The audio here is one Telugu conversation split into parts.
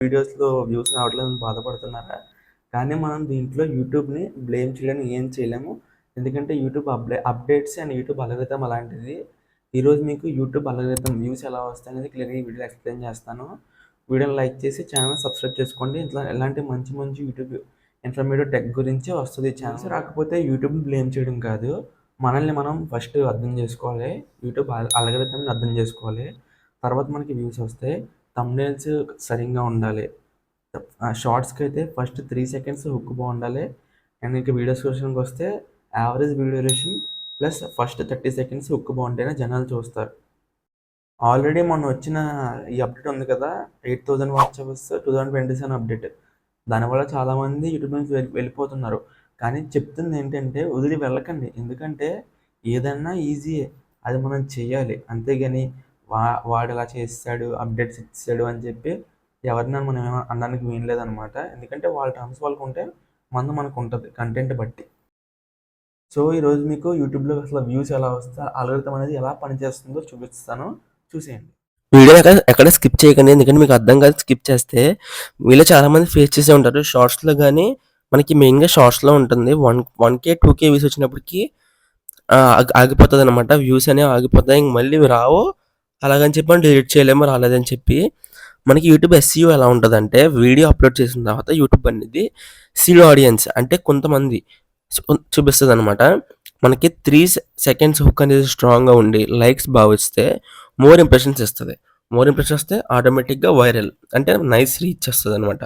వీడియోస్‌లో వ్యూస్ రావట్లేదని బాధపడుతున్నారా? కానీ మనం దీంట్లో యూట్యూబ్‌ని బ్లేమ్ చేయడానికి ఏం చేయలేము. ఎందుకంటే YouTube updates and YouTube algorithm అలాంటిది. ఈరోజు మీకు యూట్యూబ్ అల్గోరిథం వ్యూస్ ఎలా వస్తాయనేది క్లియర్‌గా ఈ వీడియోలో ఎక్స్‌ప్లెయిన్ చేస్తాను. వీడియోని లైక్ చేసి ఛానెల్ సబ్స్క్రైబ్ చేసుకోండి. ఇట్లా ఇలాంటి మంచి మంచి యూట్యూబ్ ఇన్ఫర్మేటివ్ టెక్ గురించి వస్తది ఈ ఛానెల్. రాకపోతే యూట్యూబ్‌ని బ్లేమ్ చేయడం కాదు. మనల్ని మనం ఫస్ట్ అర్థం చేసుకోవాలి. యూట్యూబ్ అల్గోరిథంని అర్థం చేసుకోవాలి. తర్వాత మనకి వ్యూస్ వస్తాయి. థంబ్‌నెయిల్స్ సరిగ్గా ఉండాలి. షార్ట్స్‌కి అయితే ఫస్ట్ 3 సెకండ్స్ హుక్ బాగుండాలి. అండ్ ఇంకా వీడియోస్ విషయానికొస్తే average video duration plus first 30 seconds hook బాగుంటేనే జనాలు చూస్తారు. ఆల్రెడీ మొన్న వచ్చిన ఈ అప్డేట్ ఉంది కదా! 8000 వాచ్ అవర్స్ 2027 అప్డేట్. దానివల్ల చాలామంది యూట్యూబ్ నుంచి వెళ్ళిపోతున్నారు. కానీ చెప్తుంది ఏంటంటే వదిలి వెళ్ళకండి. ఎందుకంటే ఏదన్నా ఈజీయే. అది మనం చెయ్యాలి. అంతేగాని వాడిలా చేసేసాడు, అప్డేట్స్ ఇచ్చేసాడు అని చెప్పి ఎవరిని మనం అనడానికి వీలు లేదనమాట. ఎందుకంటే వాళ్ళ టర్మ్స్ వాళ్ళకుంటే మనది మనకుంటది కంటెంట్ బట్టి. సో, ఈరోజు మీకు యూట్యూబ్‌లో అసలు వ్యూస్ ఎలా వస్తాయి, అల్గోరిథం అనేది ఎలా పనిచేస్తుందో చూపిస్తాను. చూసేయండి. వీడియోని ఎక్కడ స్కిప్ చేయకండి. ఎందుకంటే మీకు అర్థం కాదు స్కిప్ చేస్తే. మీలో చాలామంది ఫేస్ చేసే ఉంటారు. షార్ట్స్‌లో గానీ మనకి మెయిన్‌గా షార్ట్స్‌లో ఉంటుంది. 1K, 2K వ్యూస్ వచ్చినప్పటికి ఆగిపోతదనమాట. వ్యూస్ అనేవి ఆగిపోతాయి. ఇంక మళ్ళీ రావు. అలాగని చెప్పి మనం డిలీట్ చేయలేము రాలేదని చెప్పి. మనకి యూట్యూబ్ ఎస్‌ఈఓ ఎలా ఉంటదంటే వీడియో అప్‌లోడ్ చేసిన తర్వాత యూట్యూబ్ అనేది సీడ్ ఆడియన్స్ అంటే కొంతమంది చూపిస్తదనమాట. మనకి 3 సెకండ్స్ హుక్ అనేది స్ట్రాంగ్‌గా ఉండి లైక్స్ వస్తే మోర్ ఇంప్రెషన్స్ ఇస్తది. మోర్ ఇంప్రెషన్స్ వస్తే ఆటోమేటిక్‌గా వైరల్ అంటే నైస్ రీచ్ వస్తదనమాట.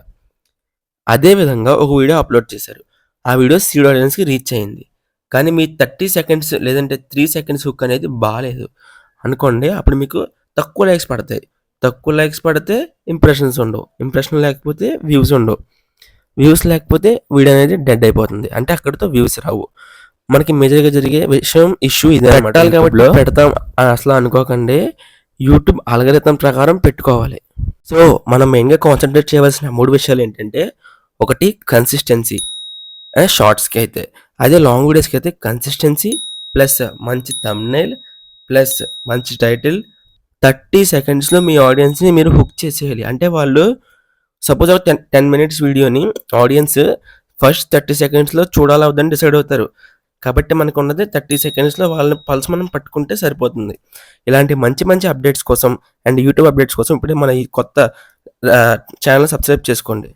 అదే విధంగా ఒక వీడియో అప్‌లోడ్ చేశారు. ఆ వీడియో సీడ్ ఆడియన్స్‌కి రీచ్ అయింది. కానీ మీ 30 సెకండ్స్ లేదంటే 3 సెకండ్స్ హుక్ అనేది బాలేదు అనుకోండి. అప్పుడు మీకు తక్కువ లైక్స్ పడతాయి. తక్కువ లైక్స్ పడితే ఇంప్రెషన్స్ ఉండవు. ఇంప్రెషన్ లేకపోతే వ్యూస్ ఉండవు. వ్యూస్ లేకపోతే వీడియో అనేది డెడ్ అయిపోతుంది. అంటే అక్కడితో వ్యూస్ రావు. మనకి మేజర్‌గా జరిగే ఇష్యూ ఇదే అనమాట. పెట్టాలి కాబట్టి పెడతాం అని అసలు అనుకోకండి. యూట్యూబ్ అల్గోరిథం ప్రకారం పెట్టుకోవాలి. సో, మనం మెయిన్‌గా కాన్సంట్రేట్ చేయవలసిన 3 విషయాలు ఏంటంటే, ఒకటి కన్సిస్టెన్సీ షార్ట్స్‌కి అయితే. అదే లాంగ్ వీడియోస్‌కి అయితే కన్సిస్టెన్సీ ప్లస్ మంచి థంబ్‌నెయిల్ ప్లస్ మంచి టైటిల్ 30 సెకండ్స్‌లో మీ ఆడియన్స్‌ని మీరు హుక్ చేసేయాలి. అంటే వాళ్ళు సపోజ్ ఒక 10 మినిట్స్ వీడియోని ఆడియన్స్ ఫస్ట్ 30 సెకండ్స్‌లో చూడాలా వద్దని డిసైడ్ అవుతారు. కాబట్టి మనకున్నది 30 సెకండ్స్‌లో వాళ్ళ పల్స్ మనం పట్టుకుంటే సరిపోతుంది. ఇలాంటి మంచి మంచి అప్డేట్స్ కోసం అండ్ యూట్యూబ్ అప్డేట్స్ కోసం ఇప్పుడే మన ఈ కొత్త ఛానెల్ సబ్స్క్రైబ్ చేసుకోండి.